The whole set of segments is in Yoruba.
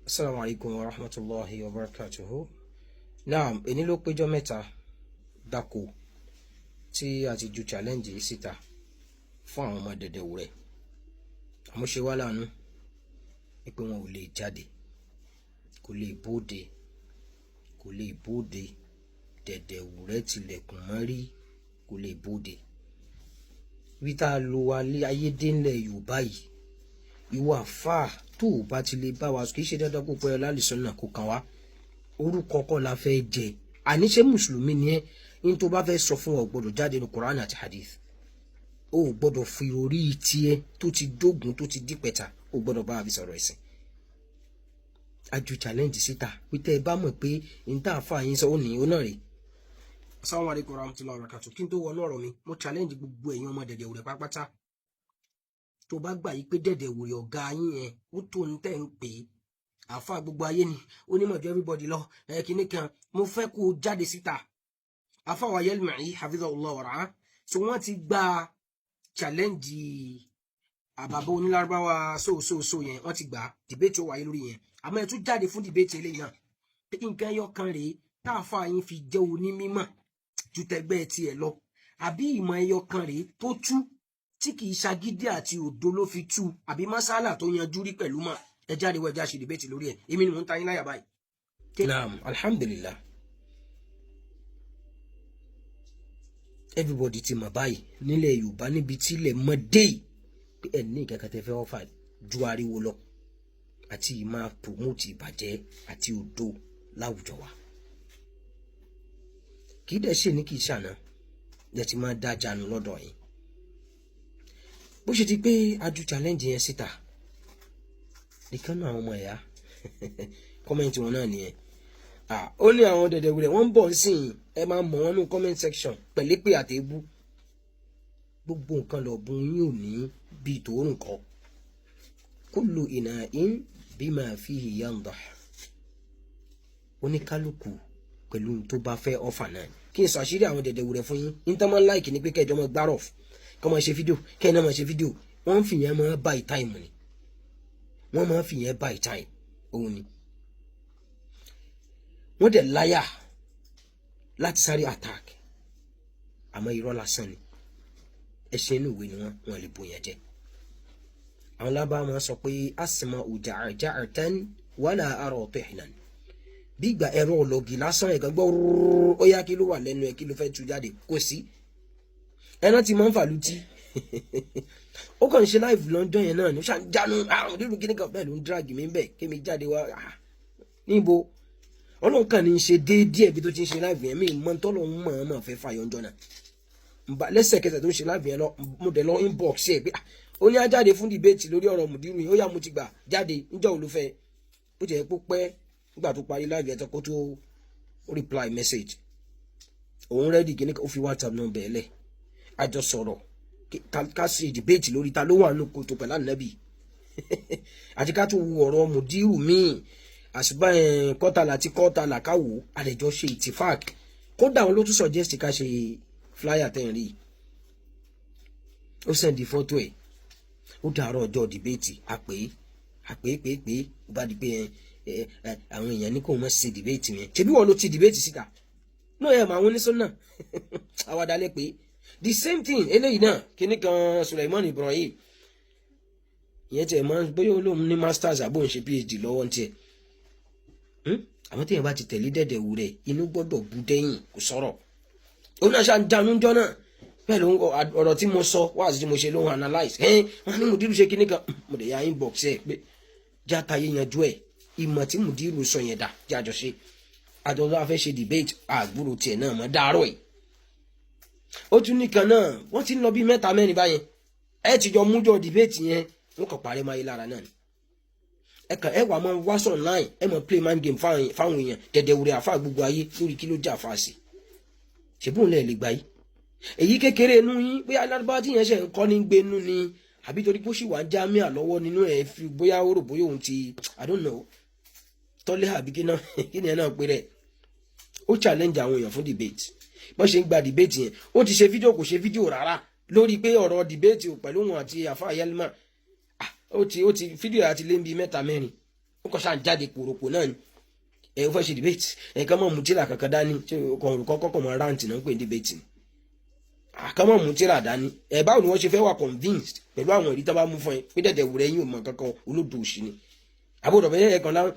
Assalamu alaikum wa rahmatullahi wa barakatuhu. Naam, èní ló péjọ mẹ́ta dákò tí a ti ju challenge yìí síta fún àwọn ọmọ Dẹ̀dẹ̀wúrẹ́. Àmọ́ ṣe wá láàánú pé wọn ò lè jáde, kò lè bóde, Dẹ̀dẹ̀wúrẹ́ tilẹ̀kùn mọ́rí, kò lè bóde. Bí tá a lo ayé dé ńlẹ̀ Yorùbá yìí, ìwà fáà tó o bá ti lè bá wa kì í ṣe dandan kó pẹ́ lálìsàn náà kó kàn wá. Orúkọ kọ́ la fẹ́ jẹ, àníṣe mùsùlùmí ni ẹ́, ní tó bá fẹ́ sọ fún ọ gbọ́dọ̀ jáde ní Quran àti Hadith. O gbọ́dọ̀ fi orí tiẹ̀ tó ti dógùn tó ti dípẹ̀ta, o gbọ́dọ̀ bá a fi sọ̀rọ̀ ẹ̀sìn. Aju challenge síta pété ẹ bá mọ̀ pé n tá àfa yín sọ ó ní ó náà rè. Assalamu alaikum warahmatullahi wabarakatuh. Kí n tó wọnú ọ̀rọ̀ mi, mo challenge gbogbo ẹ̀yin ọmọ Dẹ̀dẹ̀wúrẹ́ pápátá. Tó bá gbà yí pé Dẹ̀dẹ̀wúrẹ́ ọ̀gá yín yẹn ó tó ń tẹ̀ ń pè é, àfa gbogbo ayé ni onímọ̀ ju everybody lọ, kìíní kan, mo fẹ́ kó o jáde síta. Àfa wa Yelmai hafizahullah wa ra'ah, so wọ́n ti gba challenge àbàbọ̀ onílárúbáwá so yẹn, wọ́n ti gbà debate ó wáyé lórí yẹn. Àmọ́ ẹ tún jáde fún debate eléyìí náà pé nǹkan ẹyọ kan rèé tá àfa yín fi jẹ́ onímímọ̀ ju tẹgbẹ́ tiẹ̀ lọ, àbí ìmọ̀ ẹyọ kan rèé tó tú tí kì í ṣagídí àti òdo ló fi tú, àbí masala tó yanjú rí pẹ̀lú mọ̀. Ẹ jáde wọ ẹja ṣe debate lórí ẹ̀, èmi ni mò ń ta yín láyà báyìí. Naam, alhamdulillah, everybody ti mọ̀ báyìí nílẹ̀ Yorùbá níbi tí ilẹ̀ mọ́ dé pé ẹ̀ ní ìkẹ́kẹ́ tẹ́ fẹ́ ọ́fà ju ariwo lọ àti ìmọ̀ promote ìbàjẹ́ àti òdo láwùjọ wa. Kì í dẹ̀ ṣe ní kì í ṣàná ẹ̀ ti máa dájà nù lọ́dọ̀ yín. Bó ṣe ti pé aju challenge yẹn síta nìkan náà àwọn ọmọ ẹ̀yà kọ́mẹ́ǹtì wọn náà nìyẹn. Ó ní àwọn Dẹ̀dẹ̀wúrẹ́ wọ́n ń bọ̀ sí ẹ máa mọ̀ wọ́n ní comment section pẹ̀lẹ́pẹ̀ àtẹ̀bú. Gbogbo nǹkan lọ́bùn yín ò ní bíi tòórùn kọ́. Kullu ina'in bima fihi yandah. Oníkálukú pẹ̀lú tó bá fẹ́ ọ̀fà náà. Kí n sọ àṣírí àwọn Dẹ̀dẹ̀wúrẹ́ fún yín. Intanet like ni pé kẹjọ mọ gbárọ̀ kọ́ máa ṣe fídíò kẹ́ẹ̀ náà máa ṣe fídíò. Wọ́n ń fìyẹn máa buy time ni. Wọ́n máa ń fìyẹn buy time òun ni. Wọ́n dẹ̀ láyà láti sáré attack, àmọ́ irọ́ lásán ni. Ẹṣin inú ìwé ni wọ́n lè bóyá jẹ́. Àwọn lábá máa sọ pé asma'u ja'ja'atan wala ara tihnan. Bí ìgbà ẹ̀rọ ọlọ́gì lásán ẹ̀kan gbọ́ ó yá kí ló wà lẹ́nu ẹ̀, kí ló fẹ́ tú jáde, kò sí. Ẹran ti máa ń fàlú tí ó kàn ń ṣe live London yẹn náà ní ṣáà ń jánu àrùn rírun kíní kan bẹ́ẹ̀ ló ń drag mi bẹ́ẹ̀ kí mi jáde wá níbo Ọlọ́run kàn ní í ṣe déédéé bí tó ti ń ṣe live yẹn, mi mọ̀ tọ́lọ́ ń mọ̀ ọ́n mọ̀ fẹ́ fàyọ̀njọ́ náà lẹ́sẹ̀kẹsẹ̀ tó ń ṣe live yẹn lọ mo dẹ̀ lọ inbox ẹ̀ pé ó ní á jáde fún debate lórí ọ̀rọ̀ mùdírù yìí, ó yá mo ti gbà jáde níjọ́ olùfẹ́ ó jẹ́ pé pẹ́ nígbà tó parí live yẹn tó kó tó reply message òun ready kíní ó fi WhatsApp number ẹ̀ lẹ̀ àjọ sọ̀rọ̀ ká ṣe debate lórí ta ló wà nínú kòtò pẹ̀lú ànábì àti ká tún wo ọ̀rọ̀ mùdírù míì àṣùbà kọ́tàlá tí kọ́tàlá káwò àdẹ̀jọ́ ṣe ìtìfáàk. Kódà wọn ló tún suggest ká ṣe flyer tẹ̀ ń rí, ó sẹ́ndì fọ́tò ẹ̀, ó dàárọ̀ ọjọ́ debate àpè ó bá di pé àwọn èèyàn ní kò mọ̀ ṣe debate yẹn, ṣebí wọn ló ti debate síta náà ẹ̀ máa wọn ní sọ́nà àwàdálẹ̀ pé the same thing eléyìí náà kíní kan Suleiman Ibrahim ìyẹn tiẹ̀ máa ń bóyá olóhùn ní masters àbò ń ṣe PhD lọ́wọ́ ń tiẹ̀. Àwọn téèyàn bá ti tẹ̀lé Dẹ̀dẹ̀wúrẹ́ inú gbọ́dọ̀ bú dẹ́yìn kò sọ̀rọ̀. Ó náà ṣáà ń janú jọ náà bẹ́ẹ̀ ló ń ọ̀rọ̀ tí mo sọ wá àti tí mo ṣe ló ń analyse wọn ní mùdírù ṣe kíní kan mo dẹ̀ ya inbox ẹ̀ pé játáyé yanjú ẹ̀ ìmọ̀ tí mùdírù sọ yẹn dà jájọ ṣe àjọyọ̀ afẹ́ ṣe debate àgbúrò tiẹ̀ náà mọ́ dàárọ̀ ẹ̀. Ó tún nìkan náà wọ́n ti ń lọ bí mẹ́ta mẹ́rin báyẹn ẹ ti jọ mújọ debate yẹn wọ́n kàn parẹ́ máa yé lára náà ni. Ẹ wà máa wá sọ online ẹ máa play mind game fáwọn èèyàn Dẹ̀dẹ̀wúrẹ́ àfa gbogbo ayé lórí kí ló jà fa sí ṣèbùn lẹ́ẹ̀ lè gbà yìí. Èyí kékeré inú yín bóyá alárúbá tí yẹn ṣe ń kọ́ ní gbé inú ni àbí torí pé ó sì wá jámíà lọ́wọ́ nínú ẹ̀ fi bóyá ó rò bóyá òun ti I don't know tọ́lé àbí kí ni ẹ náà pé rẹ̀ ó challenge àwọn èèyàn fún debate. Bọ́n ṣe ń gba debate yẹn ó ti ṣe fídíò kò ṣe fídíò rárá lórí pé ọ̀rọ̀ debate pẹ̀lú wọn àti àfa Yelmai ó ti fídíò àti lé ń bi mẹ́ta mẹ́rin ó kọ́ ṣáà jáde pòròpò náà ni ó fẹ́ ṣe debate kan mọ̀ mú tíra kankan dání tí kọ́kọ́ mọ̀ rántí náà ń pè ní debate ni kan mọ̀ mú tíra dání báwo ni wọ́n ṣe fẹ́ wà convinced pẹ̀lú àwọn ìrí tó bá mú fún ẹ pé dẹ̀dẹ̀ wùrẹ́ yín ò mọ̀ kankan olódò òṣì ni àbúrò bẹ́ẹ̀ ẹ̀kan láwọn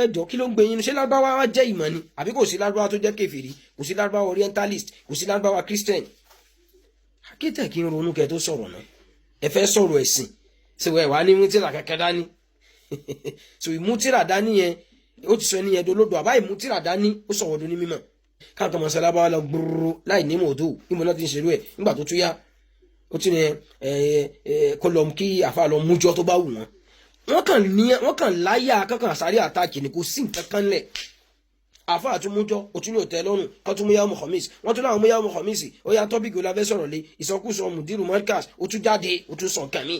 ẹjọ́ kí ló ń gbé yín ṣé lárúbáwá wá jẹ́ ìmọ̀ ni àbí kò sí lárúbáwá tó jẹ́ kèfèrí kò sí lárúbáwá orientalist kò sí lárúbáwá christian akétẹ̀ kí n ronú kẹ́ tó sọ̀rọ̀ náà ẹ fẹ́ sọ̀rọ̀ ẹ̀sìn ṣe wẹ̀ wá ní mú tíra kankan dání so ìmú tíra dání yẹn ó ti sọ ẹni yẹn dolódò àbá ìmú tíra dání ó sọ̀rọ̀ do ní mímọ̀ káàkiri mọ̀sálábà lọ gbúrú láì ní mọ̀ọ́dọ̀ ìmọ̀ náà ti ń ṣerú ẹ̀ nígbà tó tún yá ó ti ní kó lọ kí àfa lọ mújọ tó bá wù wọ́n kàn láyà kankan sáré àtàkì ni kò sí nǹkan kan lẹ̀ àfa àtúmújọ òtún ní òtẹ́ lọ́rùn kó tún mú yá ọmọ kọ̀míìsì wọ́n tún láwọn mú yá ọmọ kọ̀míìsì ó yá tọ́bíkì olafẹ́ sọ̀rọ̀ lé ìsọkúsọ mùdírù mọ́ríkàs ó tún jáde ó tún sàn kàn mí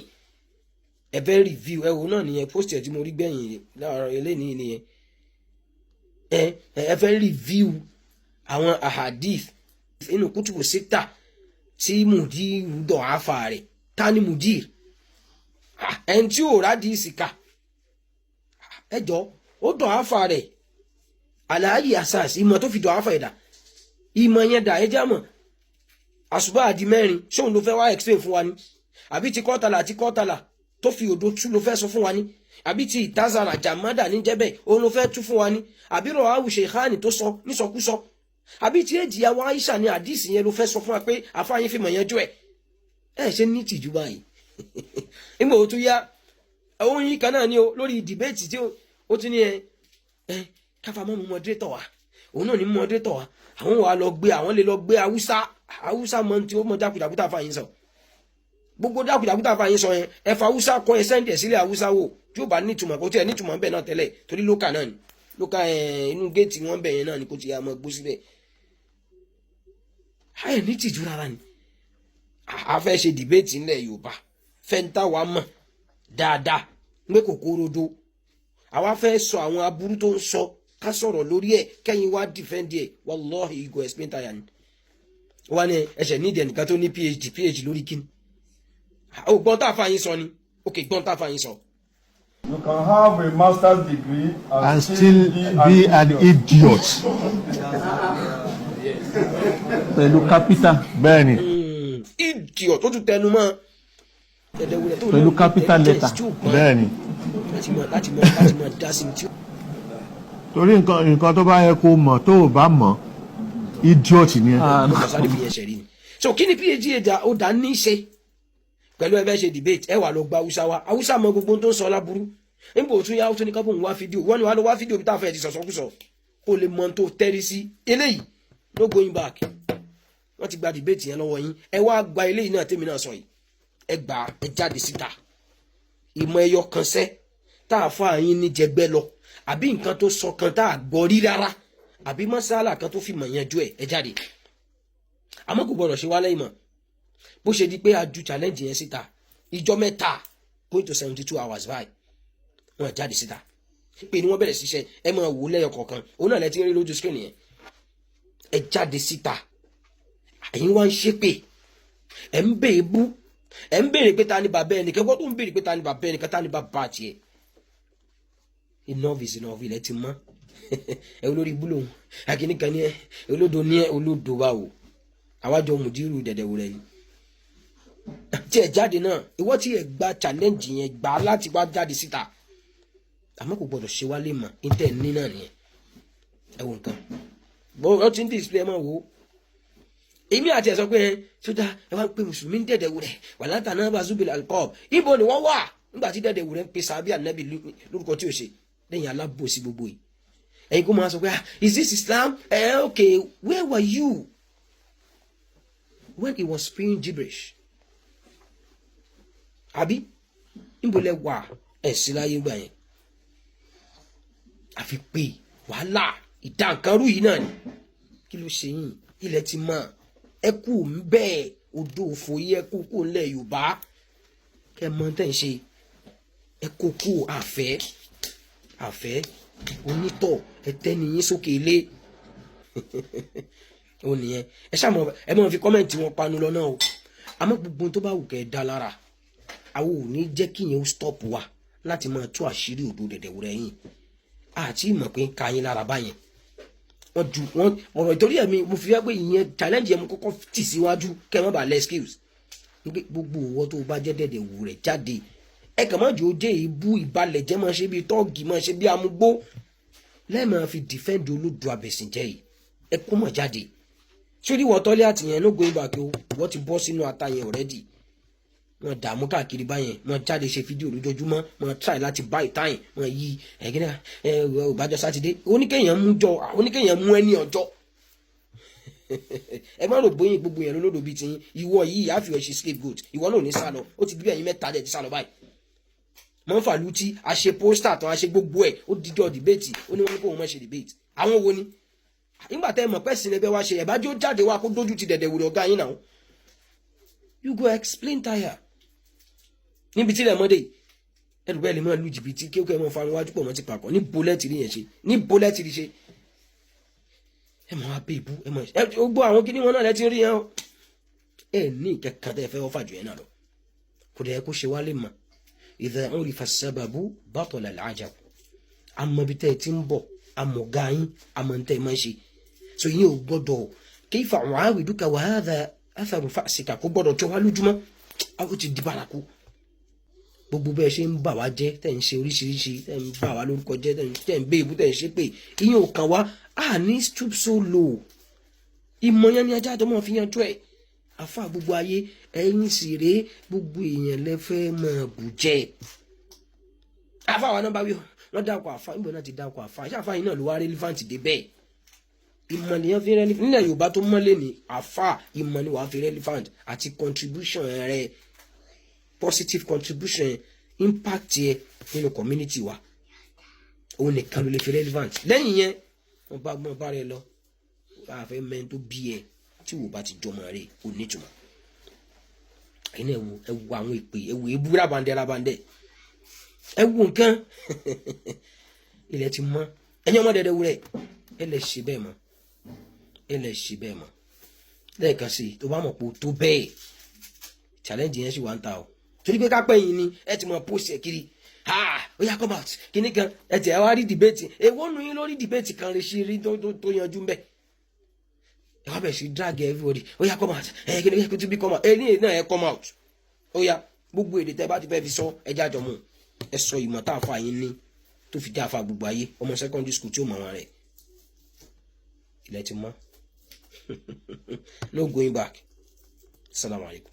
ẹ fẹ́ review ẹ wò náà nìyẹn post ẹ̀ tí mo rí gbẹ̀yìn láàárọ̀ eléyìí nìyẹn ẹ fẹ́ review àwọn ahadith inú kútùbù síta tí mùdírù dọ̀ àfà rẹ̀ ta ni mùdírù ẹni tí ò rádìí ìsìká ẹjọ́ ó dọ̀ àfà rẹ̀ àlàyé asas ìmọ̀ tó fi dọ̀ àfà ẹ̀dà ìmọ̀ yẹn dà ẹjá mọ̀ àṣùbà àdì mẹ́rin ṣóun ló fẹ́ wá explain fún wa ní àbí ti kọ́tàlà àti kọ́tàlà tó fi òdo tú ló fẹ́ sọ fún wa ní àbí ti ìtazàrà jàmádà ní jẹ́bẹ̀ òun ló fẹ́ tú fún wa ní àbí rọ̀ àwùṣe ìhánì tó sọ nísọkúsọ àbí tí èjì àwọn Aisha ní àdìsí yẹn ló fẹ́ sọ fún wa pé àfáàyín fi mọ̀ yẹn jú ẹ̀ ṣe ní tìjú báyìí nígbà ó tún yá òun yìí kan náà ni o lórí dìbẹ́ẹ̀tì tí ó ti ní káfà mọ́ mu mọ́drétọ̀ wa òun náà ní mọ́drétọ̀ wa àwọn wà lọ gbé àwọn lè lọ gbé Haúsá mọ́ tí ó mọ́ dákùdàkùtà fàyín sọ gbogbo dákùdàkùtà fàyín sọ yẹn ẹ̀fà Haúsá kọ́ ẹ sẹ́ńdì ẹ̀ sílẹ̀ Haúsá wò tí ó bá nítumọ̀ kó tí ẹ̀ nítumọ̀ bẹ́ẹ̀ náà tẹ́lẹ̀ torí lókà náà ni lókà inú géètì wọn bẹ̀ yẹn náà ni kò ti yà mọ́ gbó síbẹ̀ ayẹ̀ ní tìjú rárá ni a fẹ́ ṣe dìbẹ́ẹ̀tì ńlẹ̀ Yorùbá fẹ́ntà wa mọ̀ dáadáa pé kòkòròdó àwa fẹ́ sọ àwọn aburú tó ń sọ ká sọ̀rọ̀ lórí ẹ̀ kẹ́yìn wá dìfẹ́ǹdì ẹ̀ wallahi igo explain tire ni wọ́n ní ẹ̀ṣẹ̀ nídìí ẹnìkan tó ní phd lórí kíni ó gbọ́n tá a fà yín sọ ni ok gbọ́n tá a fà yín sọ. You can have a master's degree and still be an idiot. Pẹ̀lú capital bẹ́ẹ̀ ni. Idiot tó tún tẹnu mọ́ pẹ̀lú capital letter bẹ́ẹ̀ ni. láti mọ̀ dá sí tí. Torí nǹkan tó bá yẹ kó mọ̀ tó o bá mọ̀ idiot ni ẹ. So kí ni phd ẹja ó dá ní í ṣe pẹ̀lú ẹbẹ́ ṣe debate ẹ wà lọ gba Haúsá wa Haúsá mọ gbogbo tó ń sọ láburú níbo tún yá ó tún ní kápò ń wá fídíò wọ́n ní wàá lọ wá fídíò bí táfẹ́ ti sọ̀sọ́kùsọ kó lè mọ tó tẹ́rí sí eléyìí no going back wọ́n ti gba debate yẹn lọ́wọ́ yín ẹ wá gba eléyìí náà tèmi náà sọ yìí ẹ gbà ẹ jáde síta ìmọ̀ ẹyọ kan sẹ́ tá a fọ́ àyín ní jẹgbẹ́ lọ àbí nǹkan tó sọ kan tá a gbọ́ rí rárá àbí mọ́sálà kan tó fi mọ̀ yẹn ju ẹ jáde àmọ́ kò gbọ́dọ̀ ṣe wá lẹ́yìn mọ́ bó ṣe di pé a ju challenge yẹn síta ìjọ mẹ́ta going to 72 hours báyìí wọ́n jáde síta pé ni wọ́n bẹ̀rẹ̀ ṣiṣẹ́ ẹ máa wò lẹ́yọ kọ̀ọ̀kan òun náà lẹ ti ń rí lójú screen yẹn ẹ jáde síta ẹ̀yin wá ń ṣépè ẹ̀ ń bèè bú ẹ̀ ń béèrè pé ta ni bàbá ẹnìkan kó tó ń béèrè pé ta ni bàbá ẹnìkan ta ni bàbá àti ẹ̀ enough is enough ilẹ̀ ti mọ́ ẹ olórí ibú lòun akínníkan ní ẹ olódo ní ẹ olódo wa o àwájọ mùdírù dẹ̀dẹ̀wò rẹ̀ ni tí ẹ jáde náà ìwọ tí ẹ gba challenge yẹn gbà láti wá jáde síta àmọ́ kò gbọdọ̀ ṣe wá lè mọ̀ intẹ́ ní náà nìyẹn ẹ wo nǹkan bó ọ ti ń display ẹ máa wò ó èmi àti ẹ sọ pé sódà ẹ wá ń pe mùsùlùmí ń dẹ̀dẹ̀wò rẹ̀ wà látàná bá zubil alqab ibo ni wọ́n wà nígbà tí dẹ̀dẹ̀wò rẹ̀ ń pe sàbí ànábì lórúkọ tí ò ṣe lẹ́yìn alábòsí gbogbo yìí ẹ̀yin kó máa sọ pé is this Islam okay where were you when he was speaking gibberish àbí níbo lẹ wà sí láyé gbà yẹn àfi pé wàhálà ìdánkanrú yìí náà ni kí ló ṣe yín ilẹ̀ ti mọ̀ ẹ kú ń bẹ́ẹ̀ odò òfò yìí ẹ kú kú ńlẹ̀ Yorùbá kẹ mọ tẹ̀ ń ṣe ẹ kó kú àfẹ́ onítọ̀ ẹ tẹ́ni yín sókè ilé ó nìyẹn ẹ ṣàmọ ẹ mọ fi kọ́mẹ̀ntì wọn panu lọ náà o àmọ́ gbogbo tó bá wù kẹ́ ẹ dá lára àwọn ò ní jẹ́ kí yẹn ó stop wa láti máa tú àṣírí òdo dẹ̀dẹ̀wúrẹ́ yín àti ìmọ̀ pé ń ka yín lára báyẹn wọ́n ọ̀rọ̀ ìtorí ẹ̀mí mo fi fẹ́ pé ìyẹn challenge yẹn mo kọ́kọ́ tì síwájú kẹ́ ẹ má bàa lẹ́ skills gbogbo owó tó bá jẹ́ dẹ̀dẹ̀wúrẹ́ jáde ẹ kàn má jò jẹ́ ìbú ìbalẹ̀ jẹ́ máa ṣe bí tọ́ọ̀gì máa ṣe bí amúgbó lẹ́ẹ̀máa fi defend olódò abẹ̀sìnjẹ́ yìí ẹ kó mọ̀ jáde sórí wọ́n tọ́lé àtìyẹn ló gbóyìn bàkí o wọ́n ti bọ́ sínú ata yẹn already wọ́n dààmú káàkiri báyẹn wọ́n jáde ṣe fídíò lójoojúmọ́ wọ́n try láti buy time wọ́n yí ẹ̀gínà òbájọ́ sátidé oníkéèyàn mú ẹni ọjọ́ ẹ má rò bóyin gbogbo yẹn lólódò bíi tiyín ìwọ yìí àfi ẹ̀ ṣe scapegoat ìwọ náà ò ní sálọ ó ti bí ẹ̀yin mẹ́ta dẹ̀ ti sálọ báyìí mọ́fà lùtí a ṣe pósítà tán a ṣe gbogbo ẹ̀ ó díjọ́ dìbẹ́ẹ̀tì ó ní wọ́n ní kó wọ́n má ṣe dìbẹ́ẹ̀tì àwọn wo ni nígbà tẹ́ ẹ mọ̀ pẹ́ sí ẹgbẹ́ wa ṣe ẹ̀bájú jáde wá kó dójú ti dẹ̀dẹ̀ wòlé ọ̀gá yín náà you go explain tire níbi tí ilẹ̀ mọ́dé ẹ̀rù bẹ́ẹ̀ lè máa lu jìbìtì kí ó kẹ́ ẹ mọ́ fanu wájú pọ̀ mọ́ ti pàkọ́ ní bólẹ́tì rí yẹn ṣe ní bólẹ́tì rí ṣe ẹ mọ̀ wá bẹ́ẹ̀ bú ẹ mọ̀ ẹ gbọ́ àwọn kíní wọn náà lẹ́tí rí yẹn ẹ ní ìkẹ́kàn tẹ́ ẹ fẹ́ ọ́fà jù yẹn náà lọ kò dẹ̀ kó ṣe wálé mọ́ idha urifa sababu batala al-ajab àmọ́ bí tẹ́ ẹ ti ń bọ̀ àmọ́ ọ̀gá yín àmọ́ ntẹ́ ẹ máa ń ṣe so yín ò gbọ́dọ̀ kayfa u'awiduka wa hadha atharu fa'sika kó gbọ́dọ̀ jọ wá lójúmọ́ àwọn ti di bárakú gbogbo bẹ́ẹ̀ ṣe ń bà wá jẹ́ tẹ̀ ń ṣe oríṣiríṣi tẹ̀ ń bà wá lórúkọ jẹ́ tẹ̀ ń bẹ́ ìbú tẹ̀ ń ṣe pé ìyẹn ò kàn wá ní stoop so low ìmọ̀ yẹn ni ajá tó mọ̀ fi yanjú ẹ̀ àfa gbogbo ayé ẹ̀yin sì rèé gbogbo èèyàn lẹ́fẹ́ máa bù jẹ́ àfa wa náà bá wí wọ́n dákọ̀ àfa níbo náà ti dákọ̀ àfa ṣé àfa yìí náà ló wá relevant dé bẹ́ẹ̀ ìmọ̀ nìyẹn fi relevant nílẹ̀ Yorùbá tó mọ́lé ní àfa ìmọ̀ ni wàá fi relevant àti contribution rẹ̀ positive contribution impact yẹ nínú community wa òun nìkan ló lè fi relevant lẹ́yìn yẹn wọ́n bá gbọ́n bá rẹ lọ wọ́n á fẹ́ mẹ́rin tó bí ẹ tí wò bá ti jọmọ rẹ ò nítumọ̀ ẹ̀yin náà ẹ wo àwọn ìpè ẹ wo ebú rabandẹ ẹ wo nǹkan ilẹ̀ ti mọ́ ẹ̀yin ọmọ dẹ̀dẹ̀ wúrẹ̀ ẹ lè ṣe bẹ́ẹ̀ mọ́ lẹ́ẹ̀kan sí tó bá mọ̀ pé tó bẹ́ẹ̀ challenge yẹn sì wá ń ta o torí pé kápẹ́ yìí ni ẹ ti mọ̀ post ẹ̀ kiri ó yá come out kíní kan ẹ tẹ̀ ẹ wá rí debate èwo nu yín lórí debate kan lè ṣe rí tó yanjú mbẹ́ ẹ wá bẹ̀ sí drag everybody ó yá come out ẹ kíní kí tó bí come out ẹ ní náà ẹ come out ó yá gbogbo èdè tẹ́ bá ti fẹ́ fi sọ ẹ jájọ mú ẹ sọ ìmọ̀ tá a fa yín ní tó fi dé àfa gbogbo ayé ọmọ secondary school tí ó mọ̀ wọn rẹ̀ ilẹ̀ ti mọ́ no going back. Assalamu alaikum.